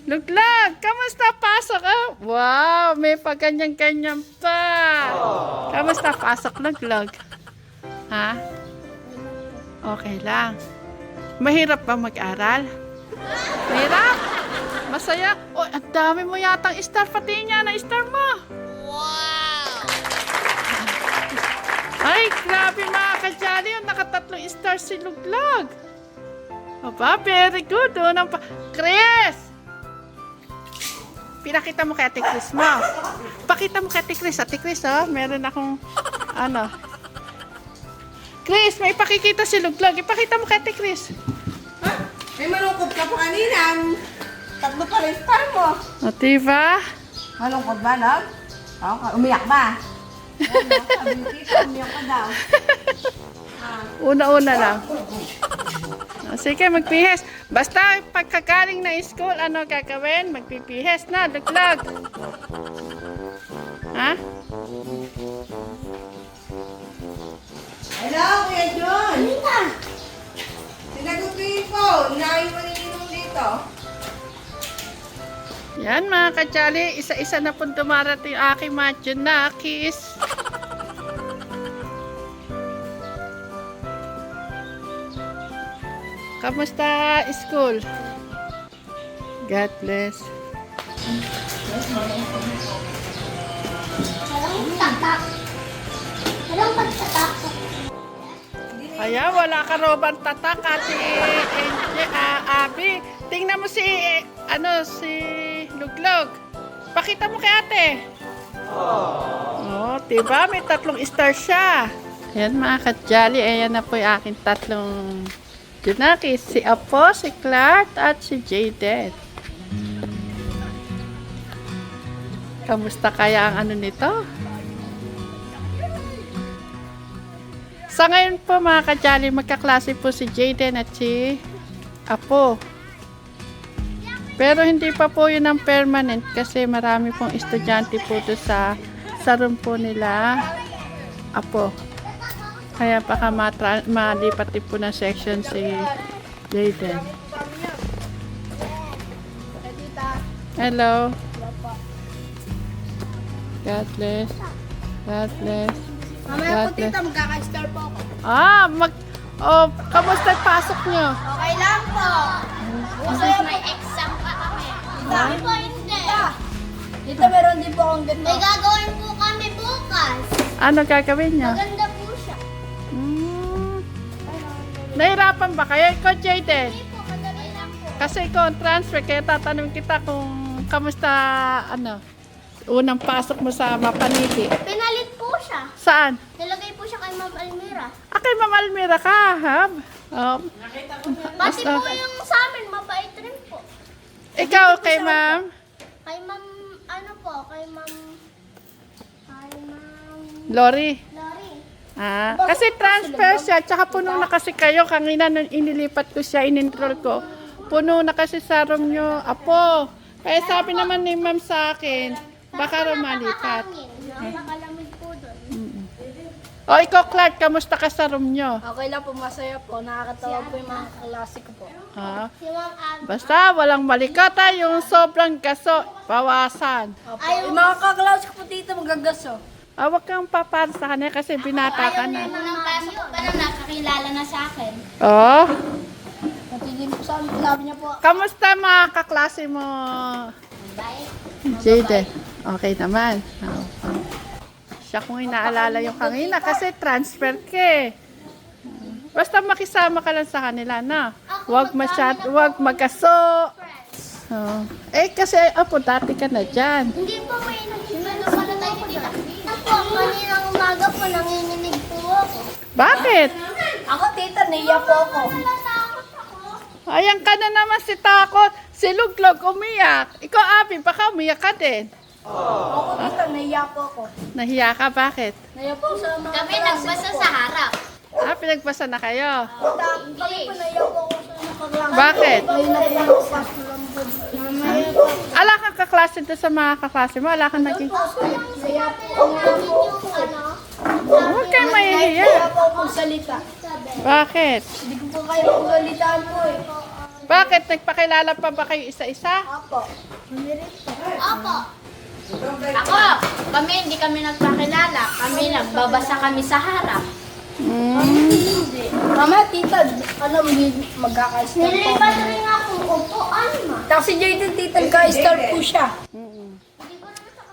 Luglag, kamusta? Pasok, oh? Wow, may pagganyan-ganyan pa. Kamusta? Pasok, Luglag. Ha? Okay lang. Mahirap ba mag-aral? Mahirap? Masaya? Oh, ang dami mo yatang star. Pati niya na star mo. Wow! Ay, grabe mga ka-jolly. Nakatatlong star si Luglag. Aba, very good. Chris! Pinakita mo kay Ate Chris mo. Pakita mo kay Ate Chris. Ate Chris, oh, meron akong, ano. Chris, may pakikita si Luglag. Ipakita mo kay Ate Chris. Ha? May malungkot ka po kanina. Tatlo pa rin star mo. O, diba? Malungkot ba, Log? Okay. Umiyak ba? Sabi ni Tita, umiyak ka daw. Una-una lang. O, sige, magpihes. Basta pagkagaling na school, ano gagawin? Magpipihes na, Luglag. Ha? Hello, Kuya John. Sinagot ko yung phone. Naiwan yung dito. Yan mga ka-jolly, isa-isa na po dumarating yung aking mga junakis. Kamusta school? God bless. Walang pagtatak. Kaya wala ka roban tatak, Ate Abi. Tingnan mo si, si Luglog. Pakita mo kay ate. Oh, diba? May tatlong star siya. Ayan mga ka-jolly. Ayan na po yung aking tatlong junakis. Si Apo, si Clark, at si Jaden. Kamusta kaya ang ano nito? Sa ngayon po mga ka-jolly, magkaklase po si Jaden at si Apo. Pero hindi pa po yun ang permanent kasi marami pong estudyante po doon sa room po nila Apo. Kaya baka malipat din po ng section si Jaden. Hello. God bless. God bless. Mamaya po tita, magkaka-star po ako. Kamusta pasok nyo? Okay lang po. Kasi may exam pa kami. Dami po hindi. Dito meron din po akong ganda. May gagawin po kami bukas. Ano gagawin nyo? Maganda po siya. Nahirapan ba kayo? Ikaw, Jaden? Hindi po, madali lang po. Kasi ikaw ang transfer, kaya tatanungin kita kung kamusta, unang pasok mo sa Mapaniti. Pinalit po siya. Saan? Nilagay po siya kay Ma'am Almira. Kay Ma'am Almira ka, ha? Pati po yung sa amin, mabait rin po. Ikaw, kay Ma'am? Kay Ma'am, kay Ma'am Lori. Lori. Kasi transfer siya, tsaka puno na kasi kayo. Kanina nung inilipat ko siya, in-enroll ko. Puno na kasi sa room nyo. Apo, kaya sabi naman ni Ma'am sa akin, baka raw malipat. Napakalamig po doon. O, ikaw, Clark, kamusta ka sa room nyo? Okay lang po, masaya po. Nakakatawa po yung mga klase ko po. Si Ma'am Abby. Basta, walang malikata. Yung sobrang gaso, bawasan. Opo. Yung mga kaklase ko po dito magagaso. Huwag kang papara sa kanya kasi binata ka na. Nang pasok pa na nakakilala na sa akin. Oh, Natigil po sa amin, sinabi niya po. kamusta mga kaklase mo, Bye. Jaden? Okay naman. Siya kung inaalala yung kanina kasi transfer ka eh. Basta makisama ka lang sa kanila na. Huwag magaso. Oh. Kasi Apo, dati ka na dyan. Hindi po may nagsimula pala tayo dito. Ako, kaninang umaga po nanginginig po ako. Bakit? Ako, tita, naiya po ako. Natatakot ako. Ayan ka na naman si Takot. Si Luglog umiyak. Ikaw, Abi, baka umiyak ka din. Ako, tita, naiya po ako. Nahiya ka, bakit? Naiya po sa mga Kami klase nagbasa ko po. sa harap. Pinagbasa na kayo. Kami po, naiya po ako sa mga kaklase. Bakit? Ngayon na po ako sa lang po. Mamaya po. Ala kang kaklase doon sa mga kaklase mo. Ala kang naging... Naiya po Huwag kang mahihiya. Naiya po akong salita. Bakit? Hindi ko po kayo pagalitaan po eh. Bakit? Nagpakilala pa ba kayo isa-isa? Opo. Opo. Ako, hindi kami nagpakilala. Nagbabasa kami sa harap. Mama, tita, magkaka-star po. Nilipat rin akong upuan, ma. Tapos si Jayden, tita, nagka-star po siya.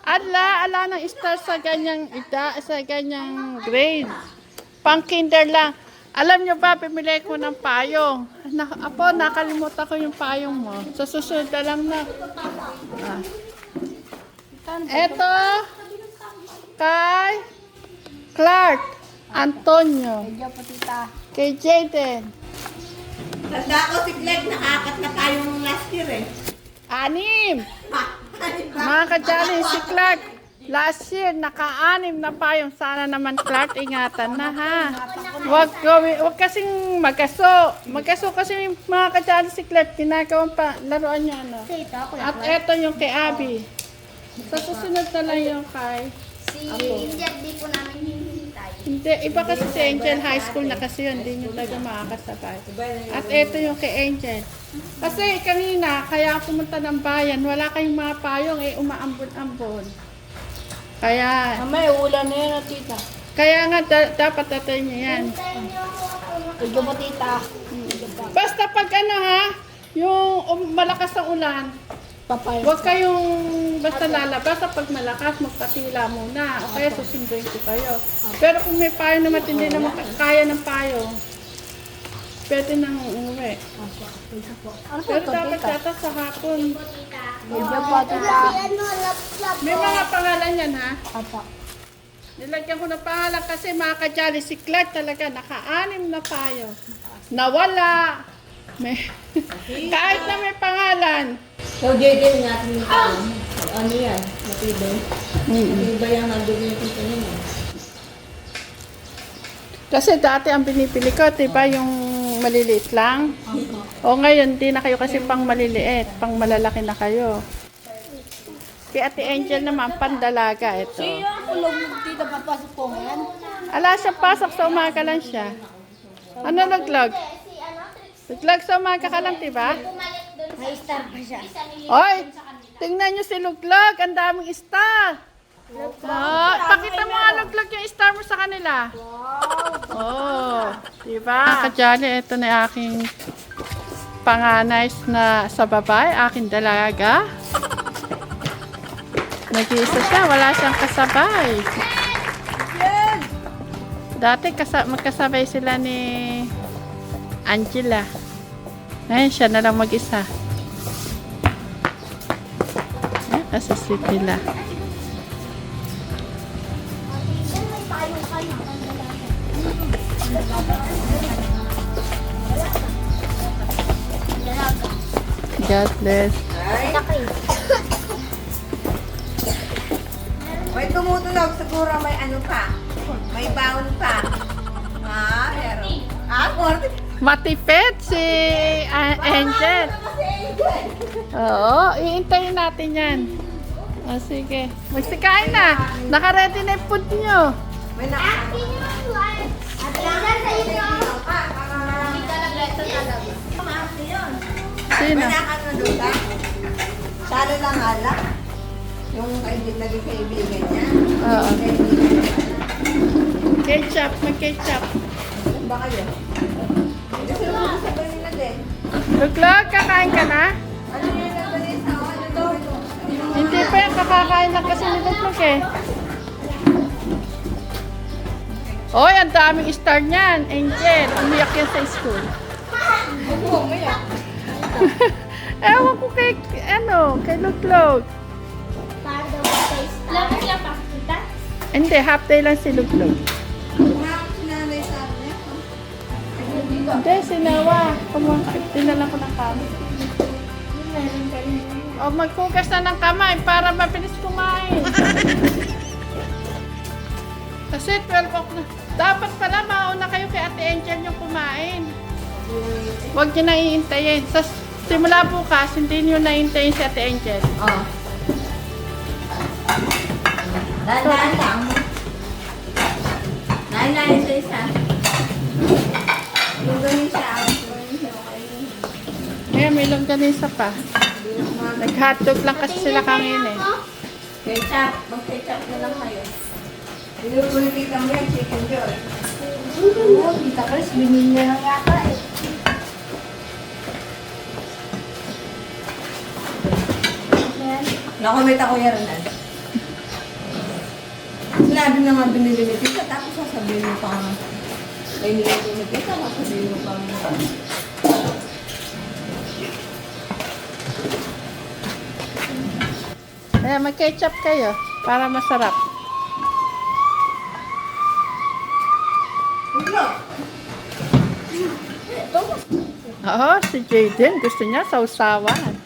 Ala ng star sa ganyang sa ganyang grade. Pang kinder lang. Alam nyo ba, pimili ko ng payong. Apo, nakalimutan ko yung payong mo. Sa susunod na lang na. Ah. Eto, kay Clark Antonio. Medyo po, tita. Kay Jayden. Tanda ko si Clegg, nakakat na tayo nung last year eh. 6. Mga kajali, si Clark, last year, naka-6 na payong. Sana naman, Clark, ingatan na, ha? Wag kasing magaso. Magaso kasi yung mga kajali si Clark, ginagawang pa, laruan niya, ano. At eto yung kay Abby. Sa susunod na lang yung kay... Si Angel, di po namin hinihintay. Hindi, iba kasi si Angel High School na kasi yun, hindi nyo talaga makakasabay. At eto yung kay Angel. Kasi kanina, kaya ako pumunta ng bayan, wala kayong mga payong, umaambon-ambon. Kaya, Mama, ulan na yun, tita. kaya nga dapat tatay nyo yan. Medyo po, tita. Basta pag ano ha, yung malakas ang ulan, Papay. huwag kayong basta lalabas pag malakas, magpatila muna. O kaya susunduin ko kayo. Pero kung may payo na matindi na kaya ng payo, pwede nang umuwi. Ano po Pero ito, dapat tita? yata sa hapon. Medyo po, tita. May mga pangalan yan ha. Apa. Nilagyan ko ng pangalan kasi mga kajali, si Clark talaga naka-6 na payo. Nawala. Kahit na may pangalan. So, Jayden natin yung ano yan, matibay. Matibay ang nandun yung kita niya. Kasi dati ang binibili ko, diba yung maliliit lang? O ngayon, di na kayo kasi pang maliliit, pang malalaki na kayo. Kay Ate Angel naman, pandalaga ito. Siya ang kulog mo, tita, papasok po ngayon. Ala siya, pasok sa umaga lang siya. Ano naglag? Naglag sa umaga ka lang, diba? May star pa siya. Oy, tingnan nyo si Luglog, ang daming star. Oh, pakita mo nga Luglog yung star mo sa kanila. Oh, diba? Kajali, ito na aking panganay na sa babae, aking dalaga. Nag-iisa siya, wala siyang kasabay. Dati magkasabay sila ni Angela. Ngayon siya na lang mag-isa. Kasaslit nila. God bless. May tumutunog, siguro may ano pa. May baon pa. Meron. Matipid si Angel. Oo, iintayin natin yan. O sige, magsikain na. Naka-ready na yung food nyo. May naka. At lang sa inyo. Hindi talaga ito talaga. Sino? May naka na doon ka. Salo lang alak. Yung naging kaibigan niya. Oo. Kaibigan niya. Ketchup, mag-ketchup. Ba kayo? Kasi mo sa kanila din. Luglog, kakain ka na? Ano yung nagbalis sa ano to? Hindi pa yan, kakakain lang kasi ni Luglog eh. Oy, ang daming star niyan, Angel. Umiyak yan sa school. Ewan ko kay Luglog. Para daw sa star. Lang sila pakita. Hindi, half day lang si Luglog. Kumakit si nanay sa akin niya. Hindi, sinawa. Dinala ko ng kamay. O, magkugas na ng kamay para mabilis kumain. Kasi 12 o'clock na. Dapat pala mauna kayo kay Ate Angel yung kumain. Huwag nyo na iintayin. Sa simula bukas, hindi nyo na iintayin si Ate Angel. Oo. Dahan-dahan lang. Dahan-dahan sa isa. Yung ganun siya. Ngayon, may longganisa pa. Nag-hotdog lang kasi sila kanina eh. Ketchup. Mag-ketchup na lang kayo. Pinupulitin kami yan, Chicken Joy. Oo, Tita Chris, binili niya lang yata eh. Nakomment ako yan, Ronan. Sinabi na nga binili ni Tita, tapos sasabihin mo pa nga. Ay, nilito ni Tita, sasabihin mo pa nga. Mag-ketchup kayo para masarap. Oo, si Jaden gusto niya sausawan.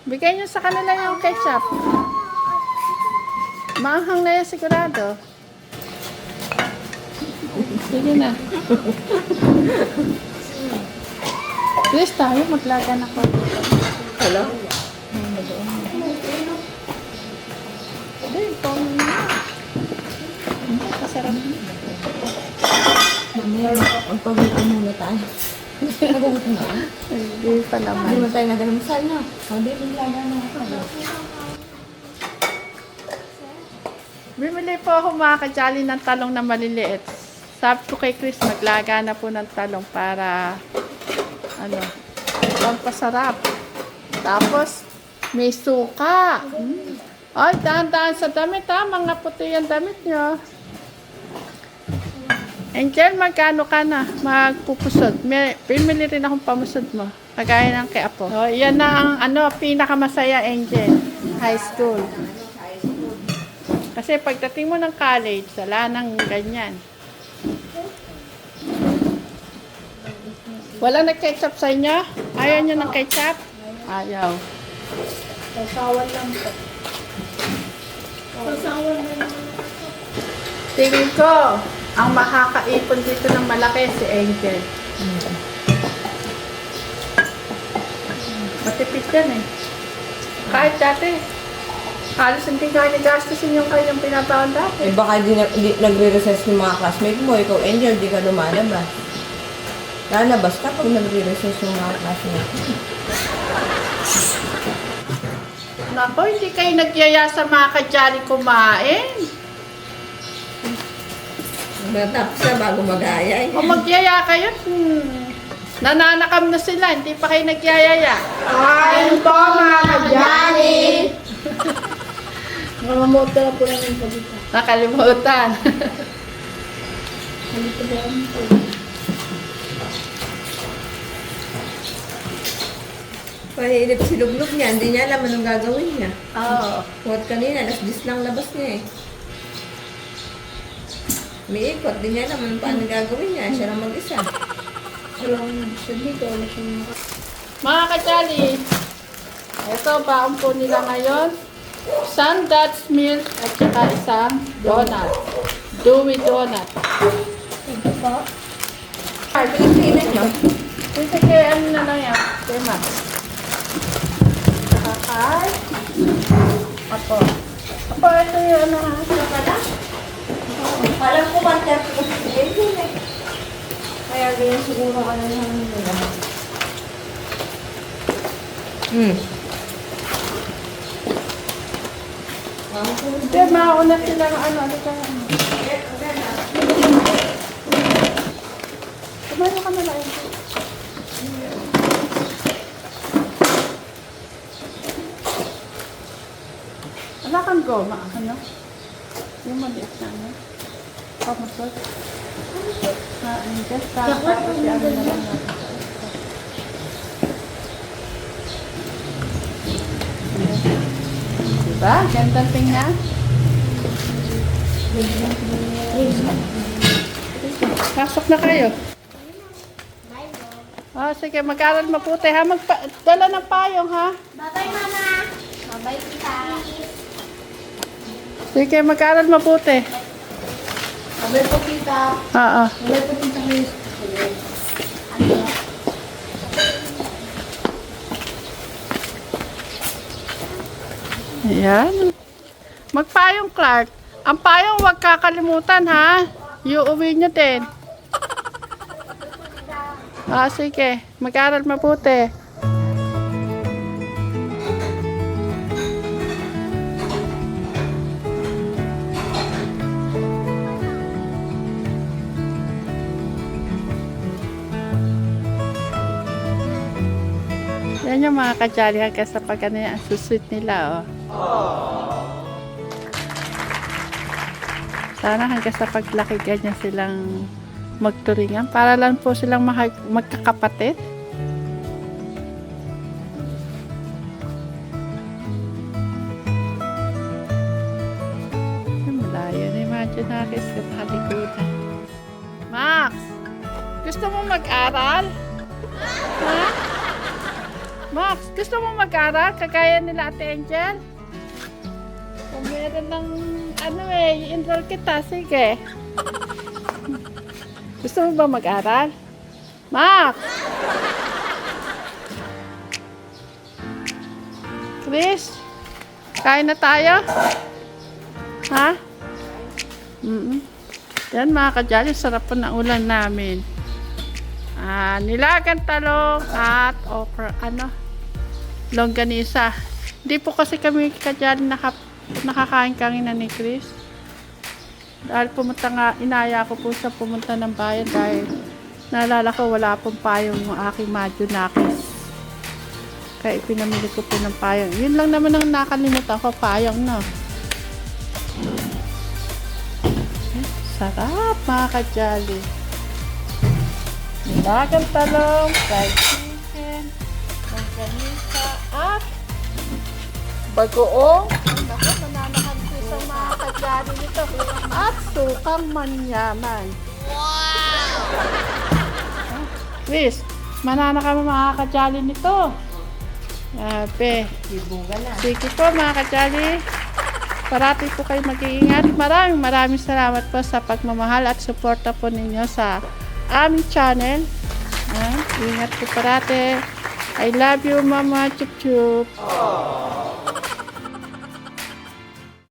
Bigay niyo sa kanila yung ketchup. Maanghang na yan sigurado. Sige na. Please tayo, maglaga na ko. Hello? Hindi, pang kasarap. Mamaya, magpagulito muna tayo. Nagugutom na. Hindi pa Hindi naman. mo tayo nagalamasal na. Hindi, biglaga na ako. Bimili po ako mga kajali ng talong na maliliit. Sabi ko kay Chris, maglaga na po ng talong para pampasarap. Tapos, may suka. Ay, dahan-dahan sa damit ha. Mga puti yung damit nyo. Angel, magkano ka na? Magpupusod. Bimili rin akong pamusod mo. Kagaya ng kay Apo. Oh, yan na ang pinakamasaya, Angel. High school. Kasi pagdating mo ng college, wala nang ganyan. Wala nag-ketchup sa inyo? Ayaw nyo ng ketchup? Ayaw. Sasawan lang po. Sasawan lang. Tingin ko, ang makakaipon dito ng malaki si Angel. Matipid yan eh. Kahit dati, halos hindi kayo nagastusin yung kanyang pinabaon dati. Eh baka di nagre-recess yung mga classmate mo. Ikaw, Angel, di ka lumalabas. Lalabas ka pag nagre-recess yung mga classmate mo. Nako, hindi kayo nagyaya sa mga kajali kumain. Natapos na bago mag-aayay. O magyaya kayo, nananakam na sila, hindi pa kayo nagyayaya. Ay, po mga kajali! Nakamuta na po namin po dito. Nakalimutan. Halito ba yan po? Pahilip si Luglug niya, hindi niya alam anong gagawin niya. Oo. Huwag kanina, alas 10 lang labas niya eh. May ikot, di niya alam anong paano gagawin niya. Siya lang mag-isa. Walang siya dito, wala siyang Mga kajali, ito baon po nila ngayon. Isang Dutch milk at saka isang donut. Dewy donut. ito pa. Pilipinan niyo. Kasi kaya ano na lang yan, kay Max. Saka kay Apo. Apo, ito yung ano ha? Alam ko 1:30 ko si Angel eh. Kaya ganyan siguro ano lang nila. Hindi, mauna sila ng ano ka. Kumain ka na lang. Wala kang goma, ano? Yung maliit na ano? Pamasot. Just tapos si ano na lang natin. Diba? Gandang tingnan. Pasok na kayo. Oh, sige, mag-aral maputi ha. Dala ng payong ha. Bye-bye, Mama. Bye-bye, Tita. Sige, mag-aral maputi. Abay po kita. Oo. Abay po kita Chris. Ayan. Magpayong, Clark. Ang payong huwag kakalimutan ha. Iuwi nyo din. Sige. Mag-aral mabuti. nyo mga kajali hanggang sa pag ano yan, ang susweet nila, oh. Sana hanggang sa paglaki ganyan silang magturingan para lang po silang magkakapatid. Malayo na imagine natin sa halikutan. Max! Gusto mo mag-aral? Ha? Max, gusto mo mag-aral? Kagaya nila Ate Angel? Kung meron ng i-enroll kita, sige. Gusto mo ba mag-aral? Max! Chris? Kain na tayo? Ha? Yan mga kajali, sarap po ng ulan namin. Nilagang talong at okra, longganisa. Hindi po kasi kami kajali nakakain kanina ni Chris. Dahil inaya ko po siya pumunta ng bayan dahil naalala ko wala pong payong yung aking Madjunakis. Kaya ipinamili ko po ng payong. Yun lang naman ang nakalimutan ko, payong, no? Sarap mga kajali. Nilagang talong, fried chicken, longganisa, at bagoong. Naku, nananakan ko isang mga kajali nito. At sukang manyaman. Wow! Chris, mananakan mo mga kajali nito. Ape. Sige po mga kajali. Parati po kayo mag-iingat. Maraming salamat po sa pagmamahal at suporta po ninyo sa aming channel. Ingat po parati. I love you, Mama Chup Chup.